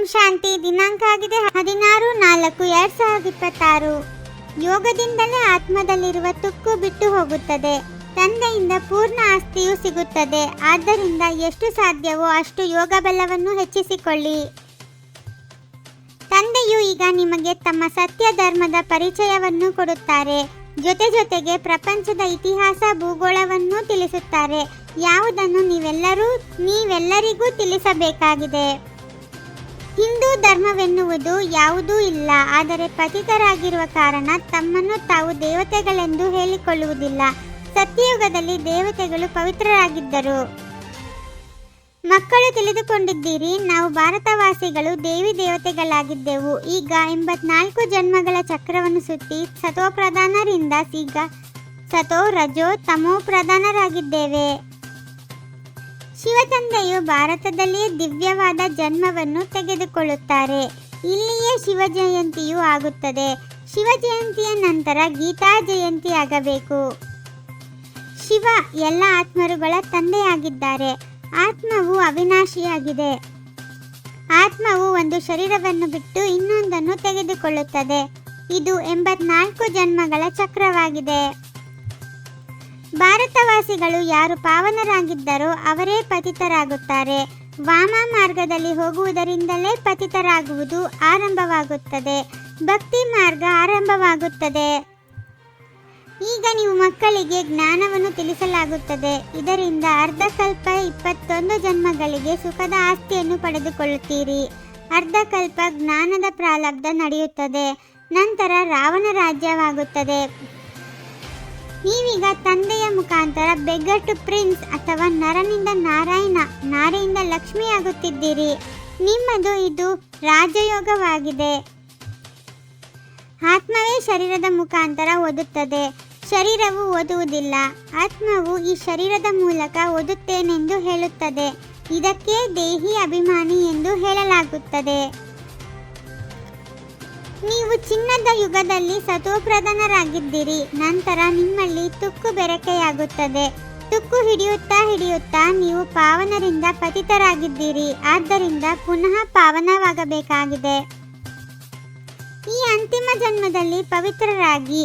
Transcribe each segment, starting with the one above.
ಓಂ ಶಾಂತಿ. ದಿನಾಂಕ ಆಗಿದೆ 16/4/2026. ಯೋಗದಿಂದಲೇ ಆತ್ಮದಲ್ಲಿರುವ ತುಕ್ಕು ಬಿಟ್ಟು ಹೋಗುತ್ತದೆ. ತಂದೆಯಿಂದ ಪೂರ್ಣ ಆಸ್ತಿಯು ಸಿಗುತ್ತದೆ. ಆದ್ದರಿಂದ ಎಷ್ಟು ಸಾಧ್ಯವೋ ಅಷ್ಟು ಯೋಗ ಬಲವನ್ನು ಹೆಚ್ಚಿಸಿಕೊಳ್ಳಿ. ತಂದೆಯು ಈಗ ನಿಮಗೆ ತಮ್ಮ ಸತ್ಯ ಧರ್ಮದ ಪರಿಚಯವನ್ನು ಕೊಡುತ್ತಾರೆ. ಜೊತೆಗೆ ಪ್ರಪಂಚದ ಇತಿಹಾಸ ಭೂಗೋಳವನ್ನು ತಿಳಿಸುತ್ತಾರೆ. ಯಾವುದನ್ನು ನೀವೆಲ್ಲರಿಗೂ ತಿಳಿಸಬೇಕಾಗಿದೆ. ಹಿಂದೂ ಧರ್ಮವೆನ್ನುವುದು ಯಾವುದೂ ಇಲ್ಲ. ಆದರೆ ಪತಿತರಾಗಿರುವ ಕಾರಣ ತಮ್ಮನ್ನು ತಾವು ದೇವತೆಗಳೆಂದು ಹೇಳಿಕೊಳ್ಳುವುದಿಲ್ಲ. ಸತ್ಯಯುಗದಲ್ಲಿ ದೇವತೆಗಳು ಪವಿತ್ರರಾಗಿದ್ದರು. ಮಕ್ಕಳು ತಿಳಿದುಕೊಂಡಿದ್ದೀರಿ, ನಾವು ಭಾರತವಾಸಿಗಳು ದೇವಿ ದೇವತೆಗಳಾಗಿದ್ದೆವು. ಈಗ 84 ಜನ್ಮಗಳ ಚಕ್ರವನ್ನು ಸುತ್ತಿ ಸತೋಪ್ರಧಾನರಿಂದ ಈಗ ಸತೋ ರಜೋ ತಮೋ ಪ್ರಧಾನರಾಗಿದ್ದೇವೆ. ಶಿವತಂದೆಯು ಭಾರತದಲ್ಲಿಯೇ ದಿವ್ಯವಾದ ಜನ್ಮವನ್ನು ತೆಗೆದುಕೊಳ್ಳುತ್ತಾರೆ. ಇಲ್ಲಿಯೇ ಶಿವ ಜಯಂತಿಯೂ ಆಗುತ್ತದೆ. ಶಿವ ಜಯಂತಿಯ ನಂತರ ಗೀತಾ ಜಯಂತಿ ಆಗಬೇಕು. ಶಿವ ಎಲ್ಲ ಆತ್ಮರುಗಳ ತಂದೆಯಾಗಿದ್ದಾರೆ. ಆತ್ಮವು ಅವಿನಾಶಿಯಾಗಿದೆ. ಆತ್ಮವು ಒಂದು ಶರೀರವನ್ನು ಬಿಟ್ಟು ಇನ್ನೊಂದನ್ನು ತೆಗೆದುಕೊಳ್ಳುತ್ತದೆ. ಇದು 84 ಜನ್ಮಗಳ ಚಕ್ರವಾಗಿದೆ. ಭಾರತವಾಸಿಗಳು ಯಾರು ಪಾವನರಾಗಿದ್ದರೋ ಅವರೇ ಪತಿತರಾಗುತ್ತಾರೆ. ವಾಮ ಮಾರ್ಗದಲ್ಲಿ ಹೋಗುವುದರಿಂದಲೇ ಪತಿತರಾಗುವುದು ಆರಂಭವಾಗುತ್ತದೆ. ಭಕ್ತಿ ಮಾರ್ಗ ಆರಂಭವಾಗುತ್ತದೆ. ಈಗ ನೀವು ಮಕ್ಕಳಿಗೆ ಜ್ಞಾನವನ್ನು ತಿಳಿಸಲಾಗುತ್ತದೆ. ಇದರಿಂದ ಅರ್ಧಕಲ್ಪ 21 ಜನ್ಮಗಳಿಗೆ ಸುಖದ ಆಸ್ತಿಯನ್ನು ಪಡೆದುಕೊಳ್ಳುತ್ತೀರಿ. ಅರ್ಧಕಲ್ಪ ಜ್ಞಾನದ ಪ್ರಾರಬ್ಧ ನಡೆಯುತ್ತದೆ. ನಂತರ ರಾವಣ ರಾಜ್ಯವಾಗುತ್ತದೆ. ನೀವೀಗ ತಂದೆಯ ಮುಖಾಂತರ ಬೆಗರ್ ಟು ಪ್ರಿನ್ಸ್ ಅಥವಾ ನರನಿಂದ ನಾರಾಯಣ, ನಾರೆಯಿಂದ ಲಕ್ಷ್ಮಿಯಾಗುತ್ತಿದ್ದೀರಿ. ನಿಮ್ಮದು ಇದು ರಾಜಯೋಗವಾಗಿದೆ. ಆತ್ಮವೇ ಶರೀರದ ಮುಖಾಂತರ ಓದುತ್ತದೆ. ಶರೀರವು ಓದುವುದಿಲ್ಲ. ಆತ್ಮವು ಈ ಶರೀರದ ಮೂಲಕ ಓದುತ್ತೇನೆಂದು ಹೇಳುತ್ತದೆ. ಇದಕ್ಕೆ ದೇಹಿ ಅಭಿಮಾನಿ ಎಂದು ಹೇಳಲಾಗುತ್ತದೆ. ನೀವು ಚಿನ್ನದ ಯುಗದಲ್ಲಿ ಸತೋಪ್ರಧಾನರಾಗಿದ್ದೀರಿ. ನಂತರ ನಿಮ್ಮಲ್ಲಿ ತುಕ್ಕು ಬೆರಕೆಯಾಗುತ್ತದೆ. ತುಕ್ಕು ಹಿಡಿಯುತ್ತಾ ನೀವು ಪಾವನರಿಂದ ಪತಿತರಾಗಿದ್ದೀರಿ. ಆದ್ದರಿಂದ ಪುನಃ ಪಾವನವಾಗಬೇಕಾಗಿದೆ. ಈ ಅಂತಿಮ ಜನ್ಮದಲ್ಲಿ ಪವಿತ್ರರಾಗಿ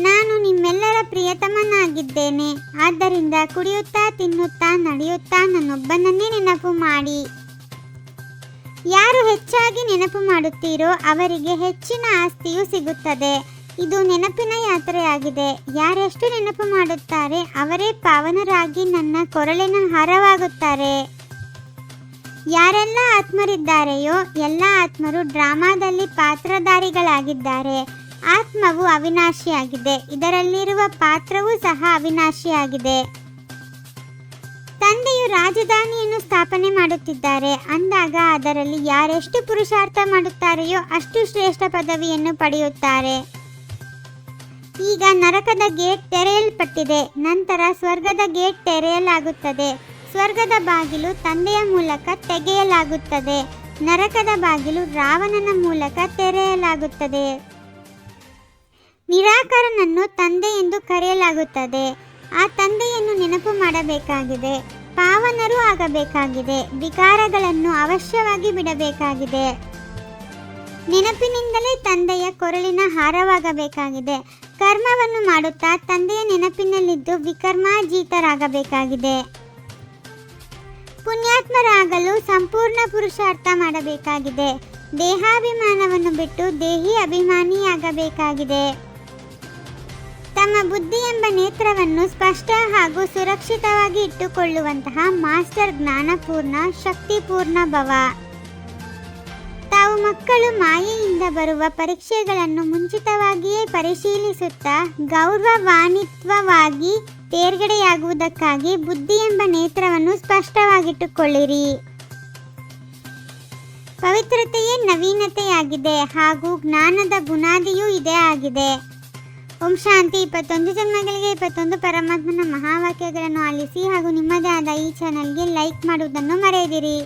ನಾನು ನಿಮ್ಮೆಲ್ಲರ ಪ್ರಿಯತಮನಾಗಿದ್ದೇನೆ. ಆದ್ದರಿಂದ ಕುಡಿಯುತ್ತಾ ತಿನ್ನುತ್ತಾ ನಡೆಯುತ್ತಾ ನನ್ನೊಬ್ಬನನ್ನೇ ನೆನಪು ಮಾಡಿ. ಯಾರು ಹೆಚ್ಚಾಗಿ ನೆನಪು ಮಾಡುತ್ತೀರೋ ಅವರಿಗೆ ಹೆಚ್ಚಿನ ಆಸ್ತಿಯು ಸಿಗುತ್ತದೆ. ಇದು ನೆನಪಿನ ಯಾತ್ರೆಯಾಗಿದೆ. ಯಾರೆಷ್ಟು ನೆನಪು ಮಾಡುತ್ತಾರೆ ಅವರೇ ಪಾವನರಾಗಿ ನನ್ನ ಕೊರಳಿನ ಹಾರವಾಗುತ್ತಾರೆ. ಯಾರೆಲ್ಲ ಆತ್ಮರಿದ್ದಾರೆಯೋ ಎಲ್ಲ ಆತ್ಮರು ಡ್ರಾಮಾದಲ್ಲಿ ಪಾತ್ರಧಾರಿಗಳಾಗಿದ್ದಾರೆ. ಆತ್ಮವು ಅವಿನಾಶಿಯಾಗಿದೆ. ಇದರಲ್ಲಿರುವ ಪಾತ್ರವೂ ಸಹ ಅವಿನಾಶಿಯಾಗಿದೆ. ತಂದೆಯು ರಾಜಧಾನಿಯನ್ನು ಸ್ಥಾಪನೆ ಮಾಡುತ್ತಿದ್ದಾರೆ. ಅಂದಾಗ ಅದರಲ್ಲಿ ಯಾರೆಷ್ಟು ಪುರುಷಾರ್ಥ ಮಾಡುತ್ತಾರೆಯೋ ಅಷ್ಟು ಶ್ರೇಷ್ಠ ಪದವಿಯನ್ನು ಪಡೆಯುತ್ತಾರೆ. ಈಗ ನರಕದ ಗೇಟ್ ತೆರೆಯಲ್ಪಟ್ಟಿದೆ. ನಂತರ ಸ್ವರ್ಗದ ಗೇಟ್ ತೆರೆಯಲಾಗುತ್ತದೆ. ಸ್ವರ್ಗದ ಬಾಗಿಲು ತಂದೆಯ ಮೂಲಕ ತೆಗೆಯಲಾಗುತ್ತದೆ. ನರಕದ ಬಾಗಿಲು ರಾವಣನ ಮೂಲಕ ತೆರೆಯಲಾಗುತ್ತದೆ. ನಿರಾಕಾರನನ್ನು ತಂದೆ ಎಂದು ಕರೆಯಲಾಗುತ್ತದೆ. ಆ ತಂದೆಯನ್ನು ನೆನಪು ಮಾಡಬೇಕಾಗಿದೆ. ಪಾವನರೂ ಆಗಬೇಕಾಗಿದೆ. ವಿಕಾರಗಳನ್ನು ಅವಶ್ಯವಾಗಿ ಬಿಡಬೇಕಾಗಿದೆ. ನೆನಪಿನಿಂದಲೇ ತಂದೆಯ ಕೊರಳಿನ ಹಾರವಾಗಬೇಕಾಗಿದೆ. ಕರ್ಮವನ್ನು ಮಾಡುತ್ತಾ ತಂದೆಯ ನೆನಪಿನಲ್ಲಿದ್ದು ವಿಕರ್ಮಾಜೀತರಾಗಬೇಕಾಗಿದೆ. ಪುಣ್ಯಾತ್ಮರಾಗಲು ಸಂಪೂರ್ಣ ಪುರುಷಾರ್ಥ ಮಾಡಬೇಕಾಗಿದೆ. ದೇಹಾಭಿಮಾನವನ್ನು ಬಿಟ್ಟು ದೇಹಿ ಅಭಿಮಾನಿಯಾಗಬೇಕಾಗಿದೆ. ತಮ್ಮ ಬುದ್ಧಿ ಎಂಬ ನೇತ್ರವನ್ನು ಸ್ಪಷ್ಟ ಹಾಗೂ ಸುರಕ್ಷಿತವಾಗಿ ಇಟ್ಟುಕೊಳ್ಳುವಂತಹ ಮಾಸ್ಟರ್ ಜ್ಞಾನಪೂರ್ಣ ಶಕ್ತಿಪೂರ್ಣ ಭವ. ತಾವು ಮಕ್ಕಳು ಮಾಯೆಯಿಂದ ಬರುವ ಪರೀಕ್ಷೆಗಳನ್ನು ಮುಂಚಿತವಾಗಿಯೇ ಪರಿಶೀಲಿಸುತ್ತಾ ಗೌರವಾನ್ವಿತವಾಗಿ ತೇರ್ಗಡೆಯಾಗುವುದಕ್ಕಾಗಿ ಬುದ್ಧಿ ಎಂಬ ನೇತ್ರವನ್ನು ಸ್ಪಷ್ಟವಾಗಿಟ್ಟುಕೊಳ್ಳಿರಿ. ಪವಿತ್ರತೆಯೇ ನವೀನತೆಯಾಗಿದೆ ಹಾಗೂ ಜ್ಞಾನದ ಬುನಾದಿಯೂ ಇದೇ ಆಗಿದೆ. ಓಂ ಶಾಂತಿ. 21 ಜನ್ಮಗಳಿಗೆ 21 ಪರಮಾತ್ಮನ ಮಹಾವಾಕ್ಯಗಳನ್ನು ಆಲಿಸಿ ಹಾಗೂ ನಿಮ್ಮದೇ ಆದ ಈ ಚಾನಲ್ಗೆ ಲೈಕ್ ಮಾಡುವುದನ್ನು ಮರೆಯದಿರಿ.